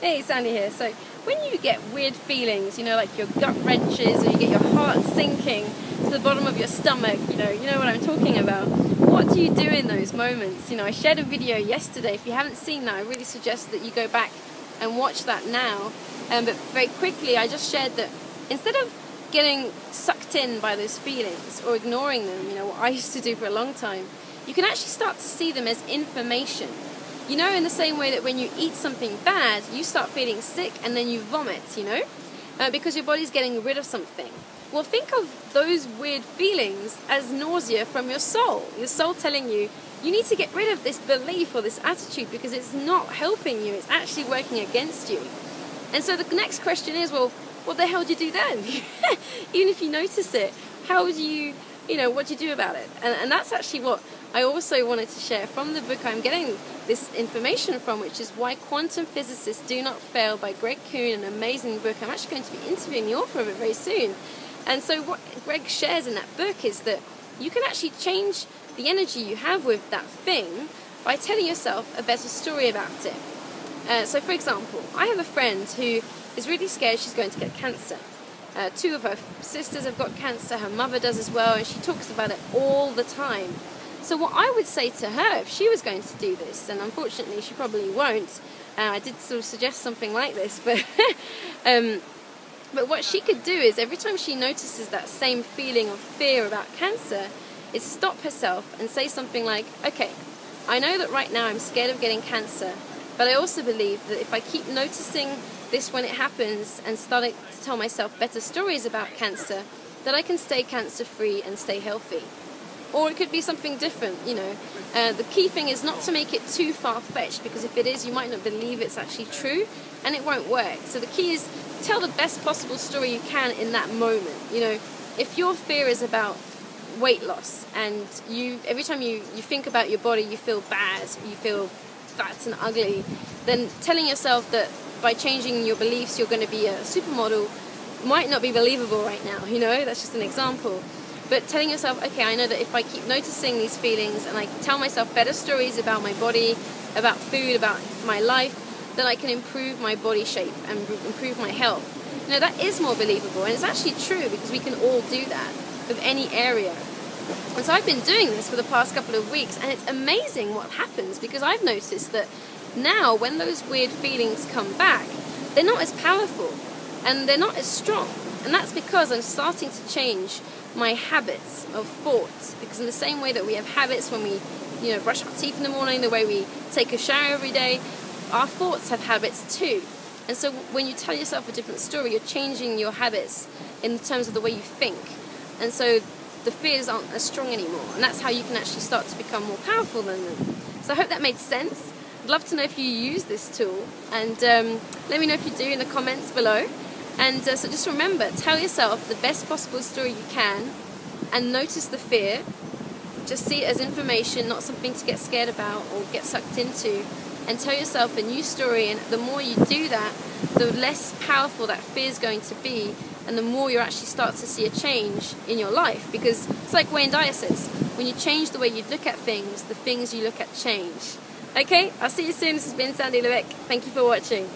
Hey, Sandy here. So when you get weird feelings, you know, like your gut wrenches, or you get your heart sinking to the bottom of your stomach, you know what I'm talking about. What do you do in those moments? You know, I shared a video yesterday. If you haven't seen that, I really suggest that you go back and watch that now. But very quickly, I just shared that instead of getting sucked in by those feelings or ignoring them, you know, what I used to do for a long time, you can actually start to see them as information. You know, in the same way that when you eat something bad, you start feeling sick and then you vomit, you know, because your body's getting rid of something. Well, think of those weird feelings as nausea from your soul telling you, you need to get rid of this belief or this attitude because it's not helping you, it's actually working against you. And so the next question is, well, what the hell do you do then? Even if you notice it, how do you, what do you do about it? And that's actually what I also wanted to share from the book I'm getting this information from, which is Why Quantum Physicists Do Not Fail by Greg Kuhn, an amazing book. I'm actually going to be interviewing the author of it very soon. And so what Greg shares in that book is that you can actually change the energy you have with that thing by telling yourself a better story about it. So for example, I have a friend who is really scared she's going to get cancer. Two of her sisters have got cancer, her mother does as well, and she talks about it all the time. So what I would say to her if she was going to do this, and unfortunately she probably won't, I did sort of suggest something like this, but what she could do is every time she notices that same feeling of fear about cancer, is stop herself and say something like, okay, I know that right now I'm scared of getting cancer, but I also believe that if I keep noticing this when it happens and starting to tell myself better stories about cancer, that I can stay cancer-free and stay healthy. Or it could be something different, The key thing is not to make it too far-fetched, because if it is, you might not believe it's actually true, and it won't work. So the key is tell the best possible story you can in that moment. If your fear is about weight loss, and every time you think about your body, you feel bad, you feel fat and ugly, then telling yourself that by changing your beliefs you're going to be a supermodel might not be believable right now, that's just an example. But telling yourself, okay, I know that if I keep noticing these feelings and I tell myself better stories about my body, about food, about my life, then I can improve my body shape and improve my health. That is more believable, and it's actually true because we can all do that with any area. And so I've been doing this for the past couple of weeks, and it's amazing what happens, because I've noticed that now when those weird feelings come back, they're not as powerful and they're not as strong. And that's because I'm starting to change my habits of thoughts, because in the same way that we have habits when we brush our teeth in the morning, the way we take a shower every day, our thoughts have habits too. And so when you tell yourself a different story, you're changing your habits in terms of the way you think. And so the fears aren't as strong anymore, and that's how you can actually start to become more powerful than them. So I hope that made sense. I'd love to know if you use this tool, and let me know if you do in the comments below. And so just remember, tell yourself the best possible story you can, and notice the fear. Just see it as information, not something to get scared about or get sucked into, and tell yourself a new story. And the more you do that, the less powerful that fear is going to be, and the more you actually start to see a change in your life. Because it's like Wayne Dyer says, when you change the way you look at things, the things you look at change. Okay, I'll see you soon. This has been Sandy Levick. Thank you for watching.